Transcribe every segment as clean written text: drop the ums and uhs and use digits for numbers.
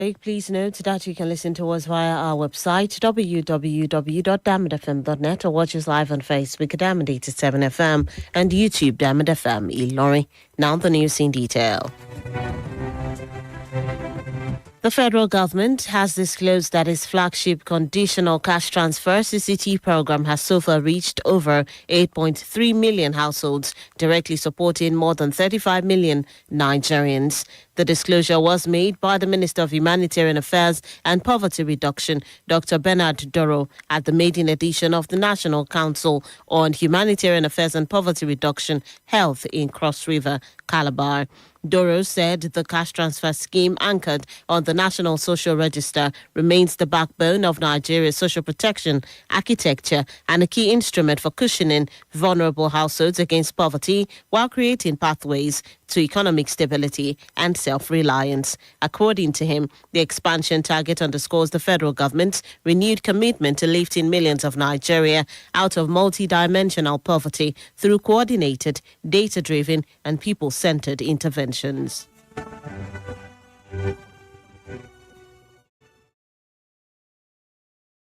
Please note that you can listen to us via our website www.diamondfm.net or watch us live on Facebook Diamond 87 FM and YouTube Diamond FM Ilorin. Now the news in detail. The federal government has disclosed that its flagship conditional cash transfer CCT program has so far reached over 8.3 million households, directly supporting more than 35 million Nigerians. The disclosure was made by the Minister of Humanitarian Affairs and Poverty Reduction, Dr. Bernard Doro, at the maiden edition of the National Council on Humanitarian Affairs and Poverty Reduction Health in Cross River, Calabar. Doro said the cash transfer scheme anchored on the National Social Register remains the backbone of Nigeria's social protection architecture and a key instrument for cushioning vulnerable households against poverty while creating pathways to economic stability and self-reliance. According to him, the expansion target underscores the federal government's renewed commitment to lifting millions of Nigeria out of multidimensional poverty through coordinated, data-driven and people-centered interventions.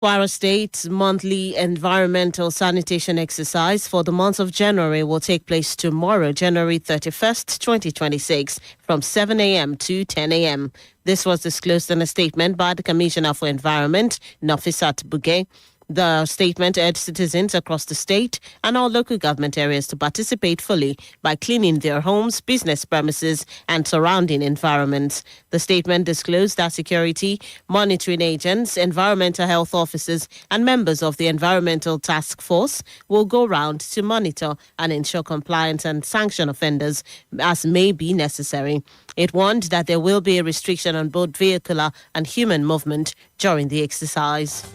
Kwara State's monthly environmental sanitation exercise for the month of January will take place tomorrow, January 31st, 2026, from 7 a.m. to 10 a.m. This was disclosed in a statement by the Commissioner for Environment, Nafisat Bugay. The statement urged citizens across the state and all local government areas to participate fully by cleaning their homes, business premises, and surrounding environments. The statement disclosed that security, monitoring agents, environmental health officers, and members of the Environmental Task Force will go round to monitor and ensure compliance and sanction offenders as may be necessary. It warned that there will be a restriction on both vehicular and human movement during the exercise.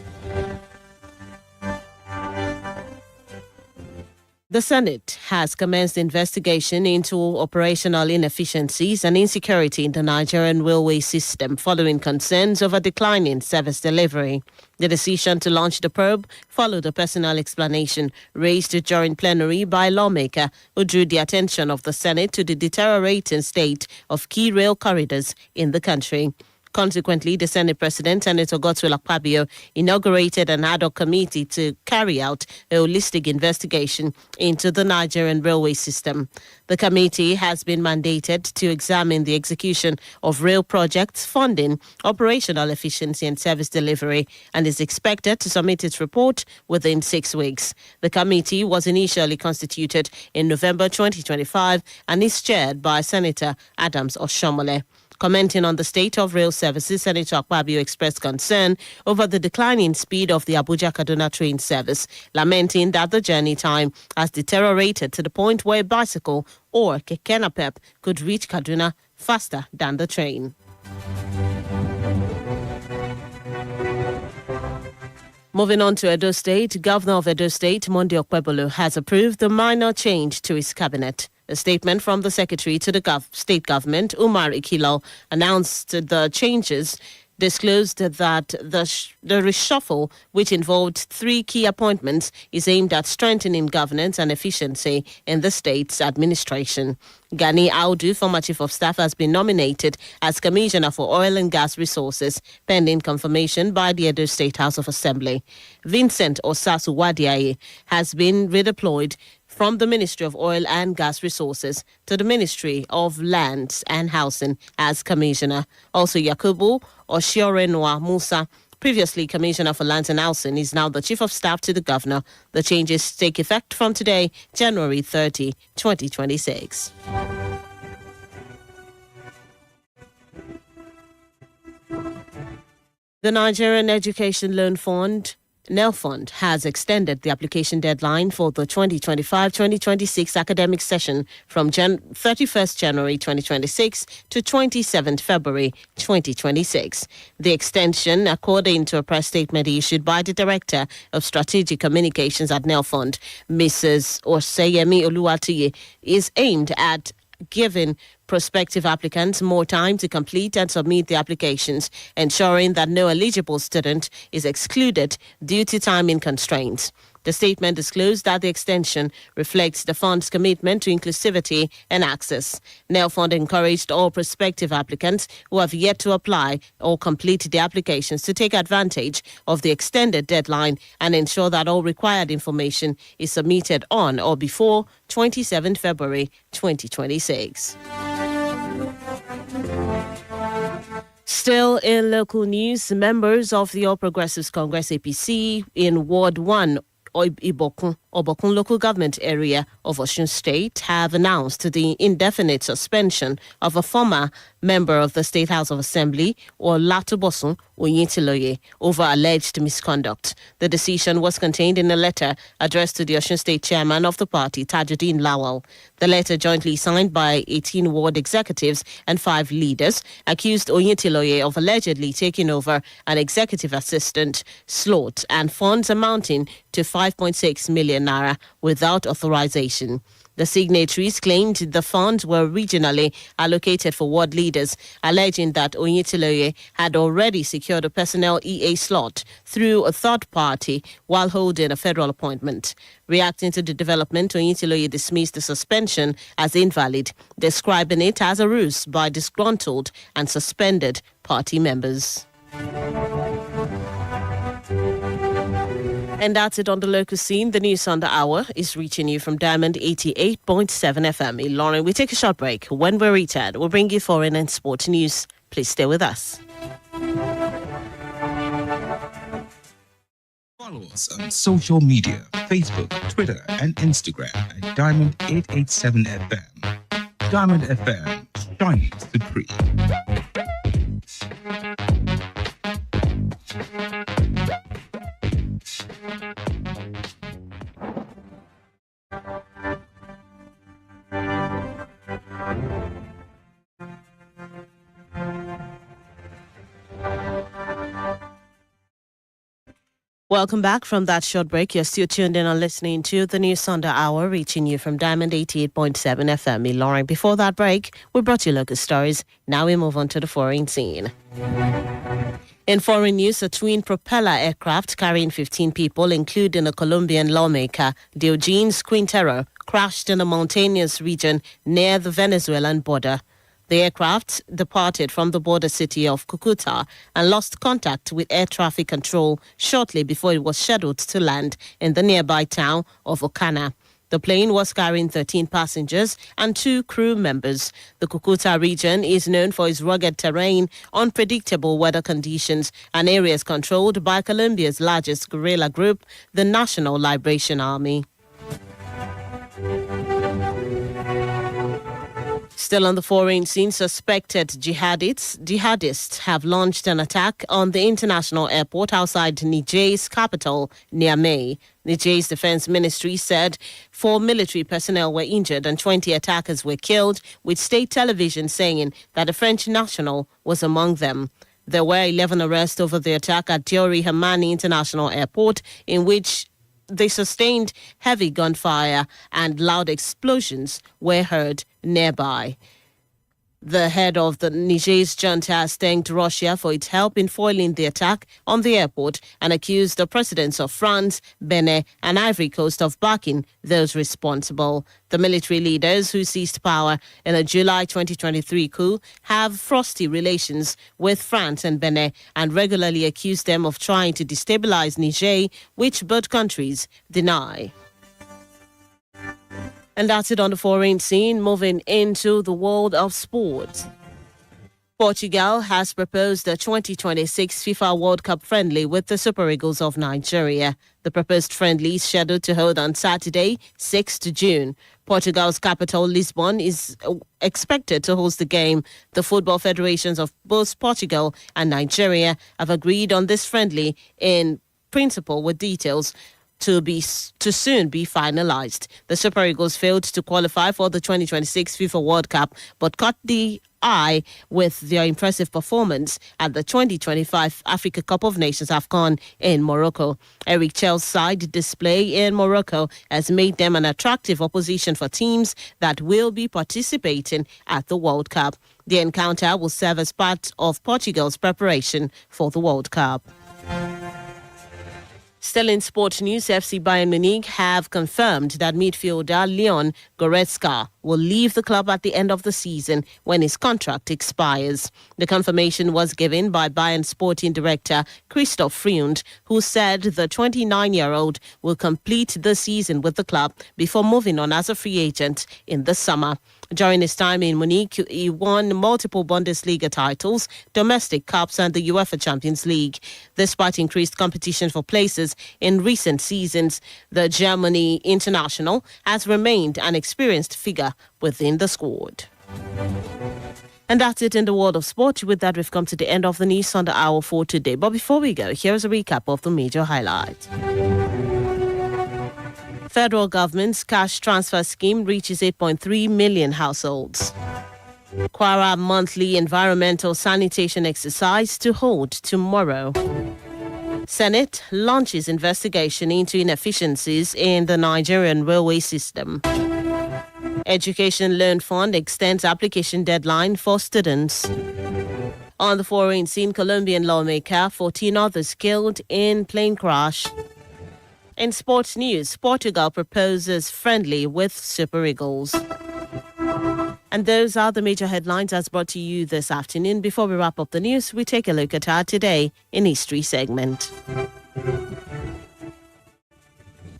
The Senate has commenced investigation into operational inefficiencies and insecurity in the Nigerian railway system following concerns over declining service delivery. The decision to launch the probe followed a personal explanation raised during plenary by a lawmaker who drew the attention of the Senate to the deteriorating state of key rail corridors in the country. Consequently, the Senate President, Senator Oduwole Akpabio, inaugurated an ad hoc committee to carry out a holistic investigation into the Nigerian railway system. The committee has been mandated to examine the execution of rail projects, funding, operational efficiency and service delivery, and is expected to submit its report within 6 weeks. The committee was initially constituted in November 2025 and is chaired by Senator Adams Oshomole. Commenting on the state of rail services, Senator Akpabio expressed concern over the declining speed of the Abuja-Kaduna train service, lamenting that the journey time has deteriorated to the point where a bicycle or keke napep could reach Kaduna faster than the train. Moving on to Edo State, Governor of Edo State, Monday Okpebolo, has approved a minor change to his cabinet. A statement from the Secretary to the state government, Umar Ikilo, announced the changes, disclosed that the reshuffle, which involved 3 key appointments, is aimed at strengthening governance and efficiency in the state's administration. Gani Audu, former Chief of Staff, has been nominated as Commissioner for Oil and Gas Resources, pending confirmation by the Edo State House of Assembly. Vincent Osasu Wadiaye has been redeployed from the Ministry of Oil and Gas Resources to the Ministry of Lands and Housing as Commissioner. Also, Yakubu Oshiorenwa Musa, previously Commissioner for Lands and Housing, is now the Chief of Staff to the Governor. The changes take effect from today, January 30, 2026. The Nigerian Education Loan Fund NELFund has extended the application deadline for the 2025-2026 academic session from 31st January 2026 to 27th February 2026. The extension, according to a press statement issued by the Director of Strategic Communications at NELFund, Mrs. Oseyemi Oluwatiye, is aimed at giving prospective applicants more time to complete and submit the applications, ensuring that no eligible student is excluded due to timing constraints. The statement disclosed that the extension reflects the fund's commitment to inclusivity and access. NEL Fund encouraged all prospective applicants who have yet to apply or complete the applications to take advantage of the extended deadline and ensure that all required information is submitted on or before 27 February 2026. Still in local news, members of the All Progressives Congress APC in Ward 1 Obokun local government area of Osun State have announced the indefinite suspension of a former member of the State House of Assembly, Olatobosun Oyintiloye, over alleged misconduct. The decision was contained in a letter addressed to the Osun State chairman of the party, Tajuddin Lawal. The letter, jointly signed by 18 ward executives and 5 leaders, accused Oyintiloye of allegedly taking over an executive assistant slot and funds amounting to 5.6 million naira without authorization. The signatories claimed the funds were originally allocated for ward leaders, alleging that Oyintiloye had already secured a personnel EA slot through a third party while holding a federal appointment. Reacting to the development, Oyintiloye dismissed the suspension as invalid, describing it as a ruse by disgruntled and suspended party members. And that's it on the local scene. The news on the hour is reaching you from Diamond 88.7 FM in Lauren. We take a short break. When we return, we'll bring you foreign and sports news. Please stay with us. Follow us on social media, Facebook, Twitter, and Instagram at Diamond 887 FM. Diamond FM, shining supreme. Welcome back from that short break. You're still tuned in and listening to the News on the Hour, reaching you from Diamond 88.7 FM in Lauren. Before that break, we brought you local stories. Now we move on to the foreign scene. In foreign news, a twin propeller aircraft carrying 15 people, including a Colombian lawmaker, Diogenes Quintero, crashed in a mountainous region near the Venezuelan border. The aircraft departed from the border city of Cucuta and lost contact with air traffic control shortly before it was scheduled to land in the nearby town of Ocana. The plane was carrying 13 passengers and 2 crew members. The Cucuta region is known for its rugged terrain, unpredictable weather conditions, and areas controlled by Colombia's largest guerrilla group, the National Liberation Army. Still on the foreign scene, suspected jihadists have launched an attack on the international airport outside Niger's capital, Niamey. Niger's defense ministry said 4 military personnel were injured and 20 attackers were killed, with state television saying that a French national was among them. There were 11 arrests over the attack at Diori Hamani International Airport, in which they sustained heavy gunfire and loud explosions were heard nearby. The head of the Niger's junta has thanked Russia for its help in foiling the attack on the airport and accused the presidents of France, Benin, and Ivory Coast of backing those responsible. The military leaders who seized power in a July 2023 coup have frosty relations with France and Benin and regularly accuse them of trying to destabilize Niger, which both countries deny. And that's it on the foreign scene. Moving into the world of sports. Portugal has proposed a 2026 FIFA World Cup friendly with the Super Eagles of Nigeria. The proposed friendly is scheduled to hold on Saturday, 6th June. Portugal's capital, Lisbon, is expected to host the game. The football federations of both Portugal and Nigeria have agreed on this friendly in principle, with details to soon be finalized. The Super Eagles failed to qualify for the 2026 FIFA World Cup, but caught the eye with their impressive performance at the 2025 Africa Cup of Nations AFCON in Morocco. Eric Chel's side display in Morocco has made them an attractive opposition for teams that will be participating at the World Cup. The encounter will serve as part of Portugal's preparation for the World Cup. Still in sports news, FC Bayern Munich have confirmed that midfielder Leon Goretzka will leave the club at the end of the season when his contract expires. The confirmation was given by Bayern sporting director Christoph Freund, who said the 29-year-old will complete the season with the club before moving on as a free agent in the summer. During his time in Munich, he won multiple Bundesliga titles, domestic cups and the UEFA Champions League. Despite increased competition for places in recent seasons, the Germany international has remained an experienced figure within the squad. And that's it in the world of sport. With that, we've come to the end of the news on the hour for today. But before we go, here's a recap of the major highlights. Federal government's cash transfer scheme reaches 8.3 million households. Kwara monthly environmental sanitation exercise to hold tomorrow. Senate launches investigation into inefficiencies in the Nigerian railway system. Education Loan Fund extends application deadline for students. On the foreign scene, Colombian lawmaker, 14 others killed in plane crash. In sports news, Portugal proposes friendly with Super Eagles. And those are the major headlines as brought to you this afternoon. Before we wrap up the news, we take a look at our Today in History segment.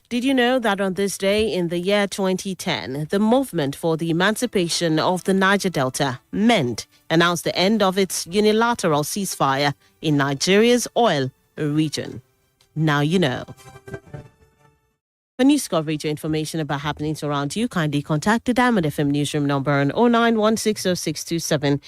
Did you know that on this day in the year 2010, the movement for the emancipation of the Niger Delta, MEND, announced the end of its unilateral ceasefire in Nigeria's oil region? Now you know. For news coverage or information about happenings around you, kindly contact the Diamond FM newsroom number on 09160627526,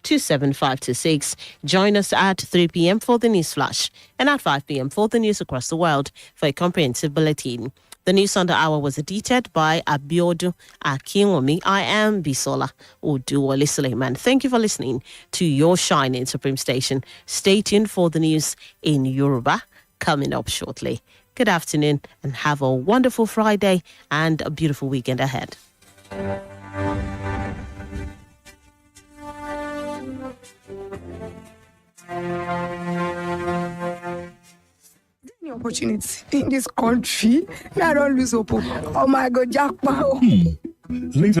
09160627526. Join us at 3 p.m. for the news flash and at 5 p.m. for the news across the world for a comprehensive bulletin. The news on the hour was edited by Abiodu Akinwumi. I am Bisola Oduwole Suleiman. Thank you for listening to your shining Supreme station. Stay tuned for the news in Yoruba coming up shortly. Good afternoon and have a wonderful Friday and a beautiful weekend ahead. The opportunity in this country, I don't lose hope. Oh my God, Jackpot. Later